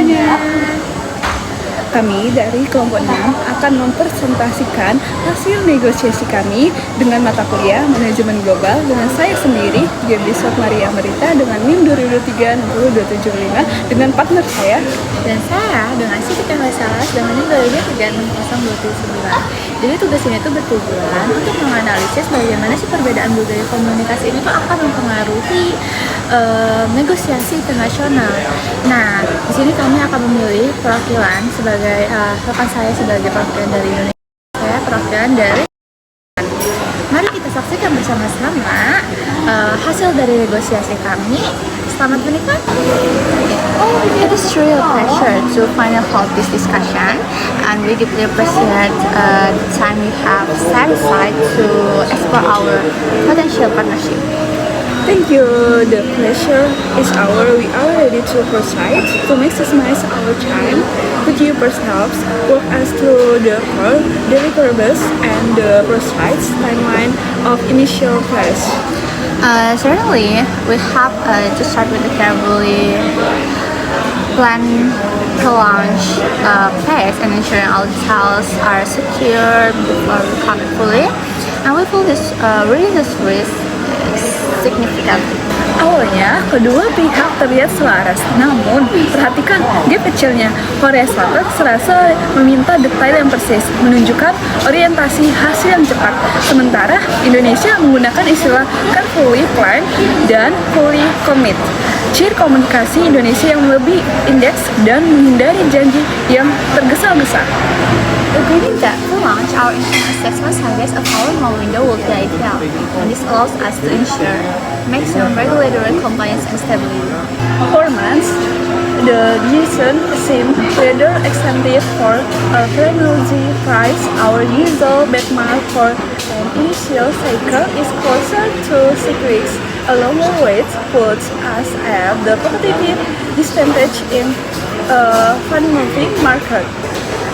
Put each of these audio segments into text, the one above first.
semuanya. Kami dari kelompok 6 akan mempresentasikan hasil negosiasi kami dengan mata kuliah Manajemen Global dengan saya sendiri, Girdisot Maria Merita dengan NIM 2023-60275 dengan partner saya. Dan saya dengan Sitika Salas dengan NIM 2023-60279. Jadi tugas ini tuh bertujuan untuk menganalisis bagaimana sih perbedaan budaya komunikasi ini tuh akan mempengaruhi negosiasi internasional. Nah, di sini kami akan memilih perwakilan sebagai rekan saya sebagai perwakilan dari Indonesia, saya perwakilan dari. Mari kita saksikan bersama-sama hasil dari negosiasi kami. Selamat menikmati. It is truly a pleasure to finally hold this discussion, and we deeply appreciate the time we have set aside to explore our potential partnership. Thank you. The pleasure is ours. We are ready to proceed to maximize our time. Could you perhaps walk us through the core deliverables and the precise timeline of initial phase? Certainly, we have to start with the carefully planned pre-launch phase and ensuring all details are secure before we commit fully. And we feel this really this risk significant. Awalnya, kedua pihak terlihat selaras, namun perhatikan gap kecilnya. Korea Selatan serasa meminta detail yang persis, menunjukkan orientasi hasil yang cepat. Sementara Indonesia menggunakan istilah carefully planned dan fully commit. Ciri komunikasi Indonesia yang lebih indeks dan menghindari janji yang tergesa-gesa. Agreeing that to launch our internal assessment service of our mall window will be ideal, and this allows us to ensure maximum regulatory compliance and stability. For months, the decision seemed rather extensive for a terminology price. Our usual benchmark for an initial cycle is closer to 6 weeks. A longer wait puts us at the competitive disadvantage in a fast-moving market.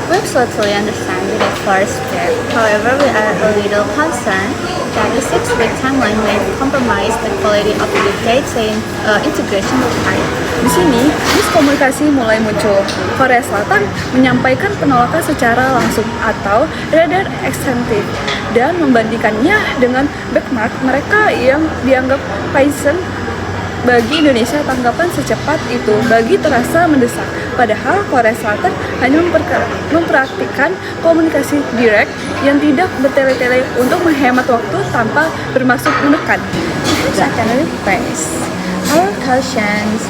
We absolutely understand the need for speed. However, we are a little concerned that the 6-week timeline may compromise the quality of the data integration required. Di sini, miskomunikasi mulai muncul. Korea Selatan menyampaikan penolakan secara langsung atau rather extensive dan membandingkannya dengan benchmark mereka yang dianggap Python. Bagi Indonesia, tanggapan secepat itu bagi terasa mendesak. Padahal Korea Selatan hanya mempraktikkan komunikasi direct yang tidak bertele-tele untuk menghemat waktu tanpa bermaksud menekan. Secondary phase, our cautions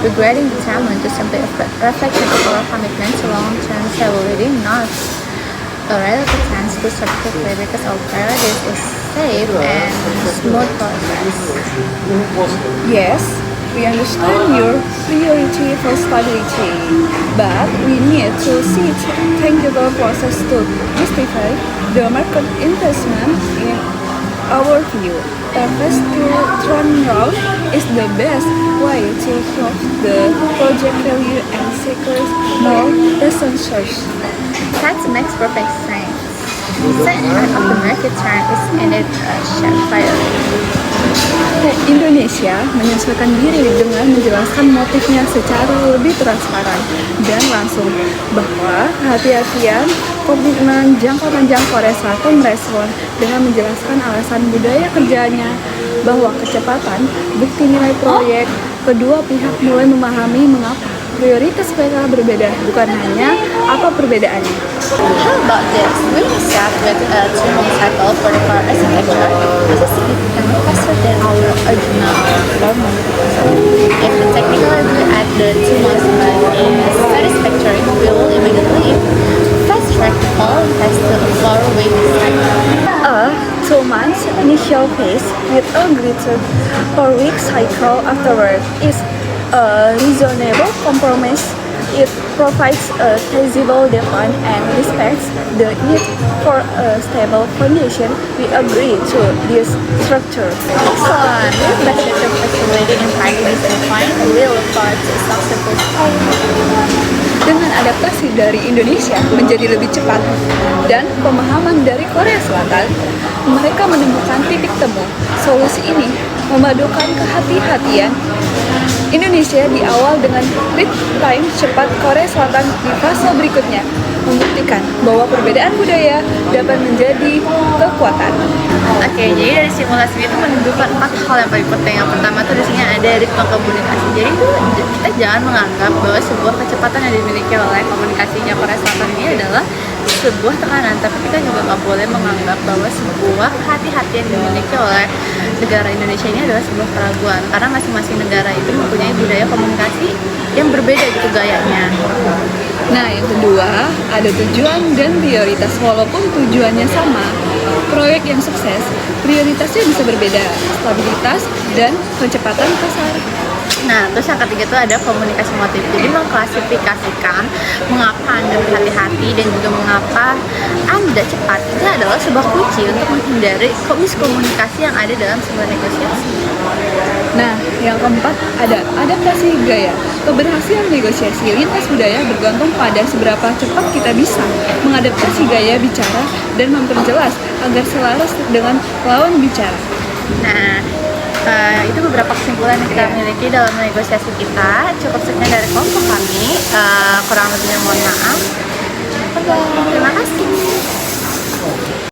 regarding the timeline to simply a reflection of our commitment to long-term stability, not a relative chance to start quickly because our priorities is safe and smooth process. Yes, we understand your priority for stability, but we need to see tangible process to justify the market investment in our view. A fast turnaround is the best way to prove the project value and secure more resources. That makes perfect sense. The second half of the market turn is ended sharp fire. Indonesia menyesuaikan diri dengan menjelaskan motifnya secara lebih transparan dan langsung bahwa kehati-hatian komitmen jangka panjang Korea Selatan merespon dengan menjelaskan alasan budaya kerjanya bahwa kecepatan bukti nilai proyek. Kedua pihak mulai memahami mengapa prioritas mereka berbeda, bukan hanya apa perbedaannya. How about this? We will start with a 2-month cycle for the car architecture. This is significantly faster than our original 4-month proposal. If the technical review at the 2-month cycle is satisfactory, we will immediately fast-track all tests to a 4-week cycle. A 2 months initial phase with a greater 4-week cycle afterward is a reasonable compromise. It provides a tangible deadline and respects the need for a stable foundation. We agree to this structure. Excellent! We appreciate your flexibility in practice and find a real forward to successful Dengan adaptasi dari Indonesia menjadi lebih cepat dan pemahaman dari Korea Selatan, mereka menemukan titik temu. Solusi ini memadukan kehati-hatian Indonesia di awal dengan lead time cepat Korea Selatan di fase berikutnya, membuktikan bahwa perbedaan budaya dapat menjadi kekuatan. Oke, jadi dari simulasi itu menunjukkan 4 hal yang paling penting. Yang pertama tuh di sini ada ritme komunikasi. Jadi itu kita jangan menganggap bahwa sebuah kecepatan yang dimiliki oleh komunikasinya Korea Selatan ini adalah sebuah tekanan, tapi kita juga nggak boleh menganggap bahwa sebuah hati-hati yang dimiliki oleh negara Indonesia ini adalah sebuah keraguan, karena masing-masing negara itu mempunyai budaya komunikasi yang berbeda gitu gayanya. Nah, yang kedua, ada tujuan dan prioritas. Walaupun tujuannya sama, proyek yang sukses, prioritasnya bisa berbeda, stabilitas dan kecepatan pasar. Nah, terus yang ketiga itu ada komunikasi motif. Jadi mengklasifikasikan mengapa Anda berhati-hati dan juga mengapa Anda cepat. Itu adalah sebuah kunci untuk menghindari miskomunikasi yang ada dalam sebuah negosiasi. Nah, yang keempat ada adaptasi gaya. Keberhasilan negosiasi lintas budaya bergantung pada seberapa cepat kita bisa mengadaptasi gaya bicara dan memperjelas agar selaras dengan lawan bicara. Nah, itu beberapa kesimpulan yang kita miliki dalam negosiasi kita. Cukup sekian dari kelompok kami. Kurang lebihnya mohon maaf. Terima kasih.